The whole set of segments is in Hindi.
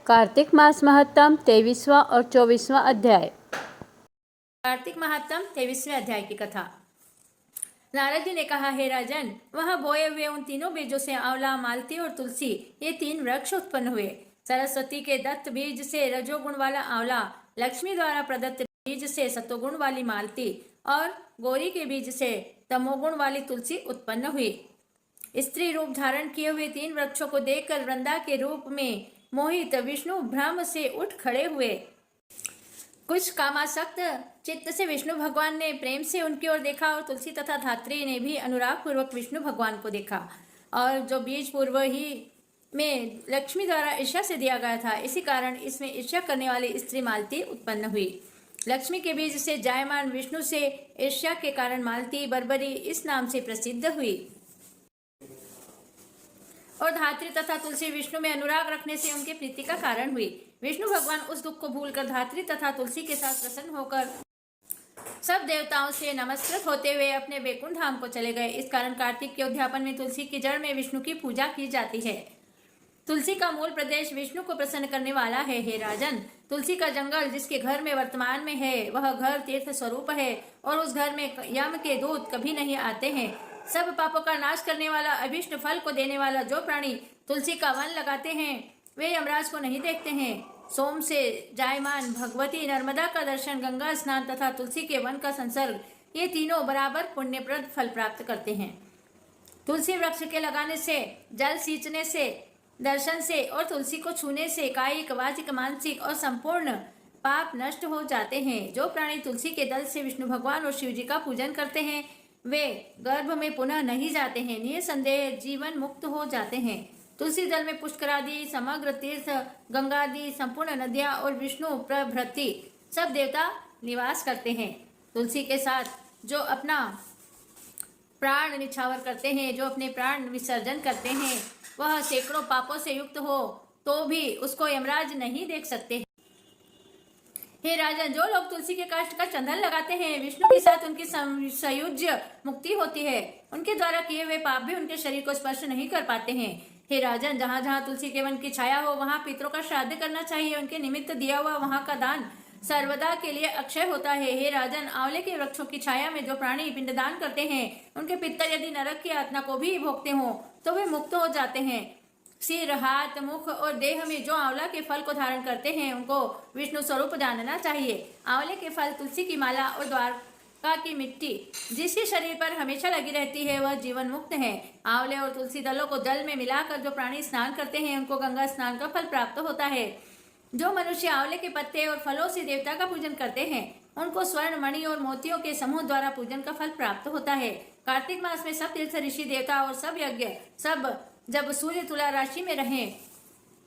कार्तिक मास महत्तम 23वां और 24वां अध्याय। कार्तिक महात्म 23वें अध्याय की कथा। नारद जी ने कहा, हे राजन, वहां बोए हुए उन तीनों बीजों से आंवला, मालती और तुलसी ये तीन वृक्ष उत्पन्न हुए। सरस्वती के दत्त बीज से रजोगुण वाला आंवला, लक्ष्मी द्वारा प्रदत्त बीज से सत्वगुण वाली मालती और गौरी के बीज से तमोगुण वाली तुलसी उत्पन्न हुई। स्त्री रूप धारण किए हुए तीन वृक्षों को देखकर वृंदा के रूप में मोहित विष्णु भ्रम से उठ खड़े हुए। कुछ कामासक्त चित्त से विष्णु भगवान ने प्रेम से उनकी ओर देखा और तुलसी तथा धात्री ने भी अनुराग पूर्वक विष्णु भगवान को देखा। और जो बीज पूर्व ही में लक्ष्मी द्वारा ईर्ष्या से दिया गया था, इसी कारण इसमें ईर्ष्या करने वाली स्त्री मालती उत्पन्न हुई। लक्ष्मी के बीज से जायमान विष्णु से ईर्ष्या के कारण मालती बर्बरी इस नाम से प्रसिद्ध हुई। और धात्री तथा तुलसी विष्णु में अनुराग रखने से उनके प्रीति का कारण हुई। विष्णु भगवान उस दुख को भूलकर धात्री तथा तुलसी के साथ प्रसन्न होकर सब देवताओं से नमस्कृत होते हुए अपने वैकुंठ धाम को चले गए। इस कारण कार्तिक के उद्यापन में तुलसी की जड़ में विष्णु की पूजा की जाती है। तुलसी का मूल प्रदेश विष्णु को प्रसन्न करने वाला है। हे राजन, तुलसी का जंगल जिसके घर में वर्तमान में है, वह घर तीर्थ स्वरूप है और उस घर में यम के दूत कभी नहीं आते हैं। सब पापों का नाश करने वाला, अभिष्ट फल को देने वाला जो प्राणी तुलसी का वन लगाते हैं, वे यमराज को नहीं देखते हैं। सोम से जायमान भगवती नर्मदा का दर्शन, गंगा स्नान तथा तुलसी के वन का संसर्ग, ये तीनों बराबर पुण्यप्रद फल प्राप्त करते हैं। तुलसी वृक्ष के लगाने से, जल सींचने से, दर्शन से और तुलसी को छूने से कायिक, वाचिक, मानसिक और संपूर्ण पाप नष्ट हो जाते हैं। जो प्राणी तुलसी के दल से विष्णु भगवान और शिव जी का पूजन करते हैं, वे गर्भ में पुनः नहीं जाते हैं, निसंदेह जीवन मुक्त हो जाते हैं। तुलसी दल में पुष्करादि, समग्र तीर्थ, गंगादि, संपूर्ण नदियां और विष्णु प्रभृति सब देवता निवास करते हैं। तुलसी के साथ जो अपना प्राण निछावर करते हैं, जो अपने प्राण विसर्जन करते हैं, वह सैकड़ों पापों से युक्त हो तो भी उसको यमराज नहीं देख सकते। हे राजन, जो लोग तुलसी के काष्ठ का चंदन लगाते हैं, विष्णु के साथ उनकी संयुज्य मुक्ति होती है। उनके द्वारा किए हुए पाप भी उनके शरीर को स्पर्श नहीं कर पाते हैं। हे राजन, जहाँ जहाँ तुलसी के वन की छाया हो, वहाँ पितरों का श्राद्ध करना चाहिए। उनके निमित्त दिया हुआ वहाँ का दान सर्वदा के लिए अक्षय होता है। हे राजन, आंवले के वृक्षों की छाया में जो प्राणी पिंडदान करते हैं, उनके पितर यदि नरक की यातना को भी भोगते हो तो वे मुक्त हो जाते हैं। सिर, हाथ, मुख और देह में जो आंवला के फल को धारण करते हैं, उनको विष्णु स्वरूप जानना चाहिए। आंवले के फल, तुलसी की माला और द्वारका की मिट्टी जिसके शरीर पर हमेशा लगी रहती है, वह जीवन मुक्त है। आंवले और तुलसी दलों को जल में मिलाकर जो प्राणी स्नान करते हैं, उनको गंगा स्नान का फल प्राप्त होता है। जो मनुष्य आंवले के पत्ते और फलों से देवता का पूजन करते हैं, उनको स्वर्ण, मणि और मोतियों के समूह द्वारा पूजन का फल प्राप्त होता है। कार्तिक मास में सब तीर्थ, ऋषि, देवता और सब यज्ञ सब जब सूर्य तुला राशि में रहे,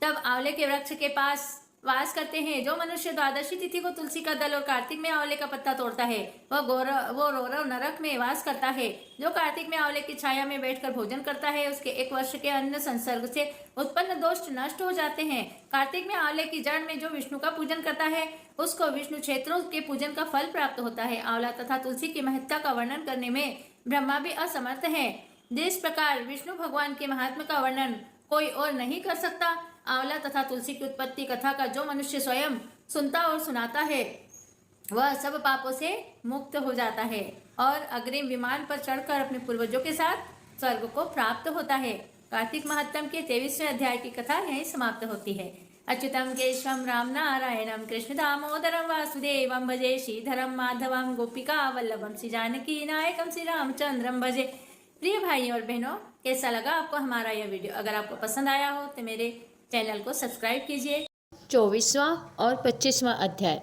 तब आंवले के वृक्ष के पास वास करते हैं। जो मनुष्य द्वादशी तिथि को तुलसी का दल और कार्तिक में आंवले का पत्ता तोड़ता है, वो रौरव नरक में वास करता है। जो कार्तिक में आंवले की छाया में बैठकर भोजन करता है, उसके 1 वर्ष के अन्न संसर्ग से उत्पन्न दोष नष्ट हो जाते हैं। कार्तिक में आंवले की जड़ में जो विष्णु का पूजन करता है, उसको विष्णु क्षेत्रों के पूजन का फल प्राप्त होता है। आंवला तथा तुलसी की महत्ता का वर्णन करने में ब्रह्मा भी असमर्थ है। जिस प्रकार विष्णु भगवान के महात्मा का वर्णन कोई और नहीं कर सकता, आंवला तथा तुलसी की उत्पत्ति कथा का जो मनुष्य स्वयं सुनता और सुनाता है, वह सब पापों से मुक्त हो जाता है और अग्रिम विमान पर चढ़कर अपने पूर्वजों के साथ स्वर्ग को प्राप्त होता है। कार्तिक महात्म के 23वें अध्याय की कथा यहीं समाप्त होती है। अच्युतम केशवम राम नारायणम कृष्ण दामोदरम वासुदेवम भजे श्रीधरम माधवम गोपिका वल्लभम श्री जानकी नायकम श्री रामचंद्रम भजे। प्रिय भाइयों और बहनों, कैसा लगा आपको हमारा यह वीडियो? अगर आपको पसंद आया हो तो मेरे चैनल को सब्सक्राइब कीजिए। 24वां और 25वां अध्याय।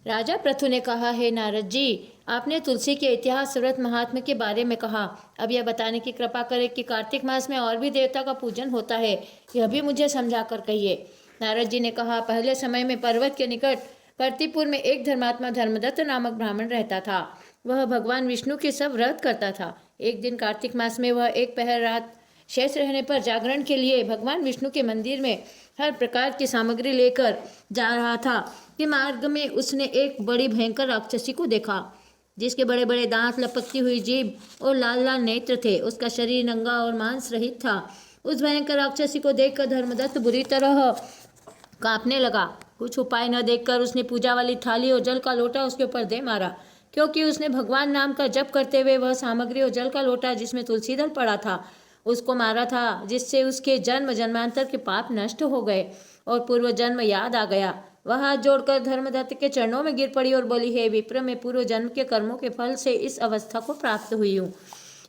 राजा पृथु ने कहा, हे नारद जी, आपने तुलसी के इतिहास, व्रत, महात्म्य के बारे में कहा। अब यह बताने की कृपा करें कि कार्तिक मास में और भी देवता का पूजन होता है, यह भी मुझे समझा कर कहिए। नारद जी ने कहा, पहले समय में पर्वत के निकट कर्तिपुर में एक धर्मात्मा धर्मदत्त नामक ब्राह्मण रहता था। वह भगवान विष्णु के सब व्रत करता था। एक दिन कार्तिक मास में वह एक पहर रात शेष रहने पर जागरण के लिए भगवान विष्णु के मंदिर में हर प्रकार की सामग्री लेकर जा रहा था कि मार्ग में उसने एक बड़ी भयंकर राक्षसी को देखा, जिसके बड़े बड़े दांत, लपकती हुई जीभ और लाल लाल नेत्र थे। उसका शरीर नंगा और मांस रहित था। उस भयंकर राक्षसी को देखकर धर्मदत्त बुरी तरह कांपने लगा। कुछ उपाय न देखकर उसने पूजा वाली थाली और जल का लोटा उसके ऊपर दे मारा, क्योंकि उसने भगवान नाम का जप करते हुए वह सामग्री और जल का लोटा जिसमें तुलसी दल पड़ा था उसको मारा था, जिससे उसके जन्म जन्मांतर के पाप नष्ट हो गए और पूर्व जन्म याद आ गया। वह हाथ जोड़कर धर्मदत्त के चरणों में गिर पड़ी और बोली, हे विप्र, मैं पूर्व जन्म के कर्मों के फल से इस अवस्था को प्राप्त हुई हूँ।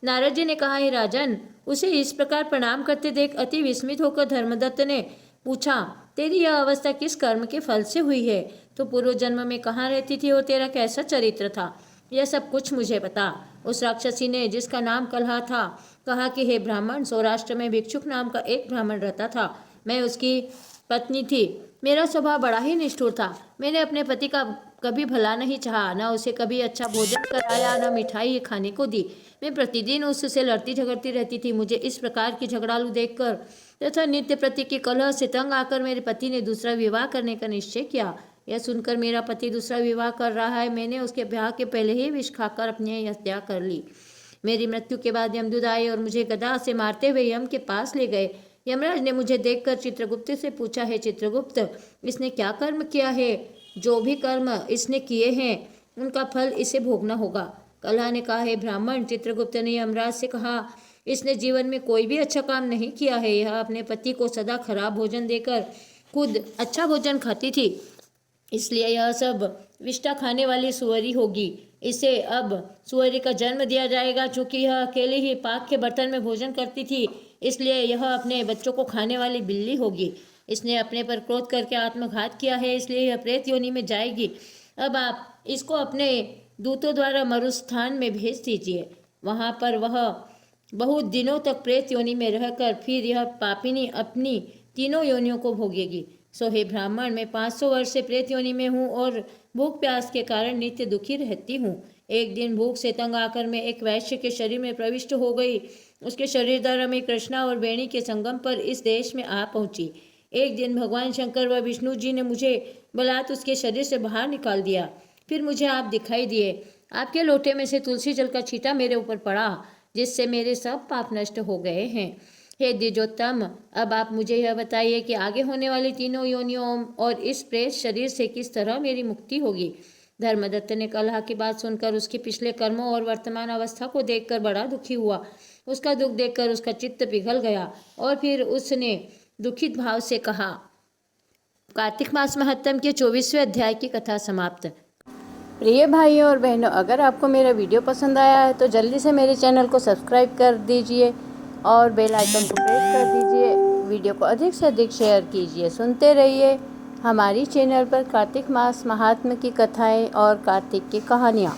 नारद जी ने कहा, हे राजन, उसे इस प्रकार प्रणाम करते देख अति विस्मित होकर धर्मदत्त ने पूछा, तेरी यह अवस्था किस कर्म के फल से हुई है? तो पूर्व जन्म में कहाँ रहती थी और तेरा कैसा चरित्र था, यह सब कुछ मुझे बता। उस राक्षसी ने, जिसका नाम कलहा था, कहा कि हे ब्राह्मण, सौराष्ट्र में भिक्षुक नाम का एक ब्राह्मण रहता था। मैं उसकी पत्नी थी। मेरा स्वभाव बड़ा ही निष्ठुर था। मैंने अपने पति का कभी भला नहीं चाहा, न उसे कभी अच्छा भोजन कराया, न मिठाई खाने को दी। मैं प्रतिदिन उससे लड़ती झगड़ती रहती थी। मुझे इस प्रकार की झगड़ालू देखकर तथा नित्य प्रति की कलह से तंग आकर मेरे पति ने दूसरा विवाह करने का निश्चय किया। यह सुनकर मेरा पति दूसरा विवाह कर रहा है, मैंने उसके ब्याह के पहले ही विष खाकर अपनी हत्या कर ली। मेरी मृत्यु के बाद यमदूत आए और मुझे गदा से मारते हुए यम के पास ले गए। यमराज ने मुझे देखकर चित्रगुप्त से पूछा, है चित्रगुप्त, इसने क्या कर्म किया है? जो भी कर्म इसने किए हैं उनका फल इसे भोगना होगा। कलहा ने कहा, है ब्राह्मण, चित्रगुप्त ने यमराज से कहा, इसने जीवन में कोई भी अच्छा काम नहीं किया है। यह अपने पति को सदा खराब भोजन देकर खुद अच्छा भोजन खाती थी, इसलिए यह सब विष्ठा खाने वाली सुअरी होगी। इसे अब सुअरी का जन्म दिया जाएगा। चूंकि यह अकेले ही पाक के बर्तन में भोजन करती थी, इसलिए यह अपने बच्चों को खाने वाली बिल्ली होगी। इसने अपने पर क्रोध करके आत्मघात किया है, इसलिए यह प्रेत योनि में जाएगी। अब आप इसको अपने दूतों द्वारा मरुस्थान में भेज दीजिए। वहाँ पर वह बहुत दिनों तक प्रेत योनि में रहकर फिर यह पापिनी अपनी तीनों योनियों को भोगेगी। सो हे ब्राह्मण, मैं 500 वर्ष से प्रेत योनि में हूँ और भूख प्यास के कारण नित्य दुखी रहती हूँ। एक दिन भूख से तंग आकर मैं एक वैश्य के शरीर में प्रविष्ट हो गई। उसके शरीर द्वारा मैं कृष्णा और वेणी के संगम पर इस देश में आ पहुँची। एक दिन भगवान शंकर व विष्णु जी ने मुझे बलात् उसके शरीर से बाहर निकाल दिया। फिर मुझे आप दिखाई दिए। आपके लोटे में से तुलसी जल का छींटा मेरे ऊपर पड़ा, जिससे मेरे सब पाप नष्ट हो गए हैं। हे द्विजोत्तम, अब आप मुझे यह बताइए कि आगे होने वाली तीनों योनियों और इस प्रेत शरीर से किस तरह मेरी मुक्ति होगी। धर्मदत्त ने कलहा की बात सुनकर उसके पिछले कर्मों और वर्तमान अवस्था को देखकर बड़ा दुखी हुआ। उसका दुख देखकर उसका चित्त पिघल गया और फिर उसने दुखित भाव से कहा। कार्तिक मास महत्तम के 24वें अध्याय की कथा समाप्त। प्रिय भाइयों और बहनों, अगर आपको मेरा वीडियो पसंद आया है तो जल्दी से मेरे चैनल को सब्सक्राइब कर दीजिए और बेल आइकन को प्रेस कर दीजिए। वीडियो को अधिक से अधिक शेयर कीजिए। सुनते रहिए हमारी चैनल पर कार्तिक मास महात्म्य की कथाएं और कार्तिक की कहानियाँ।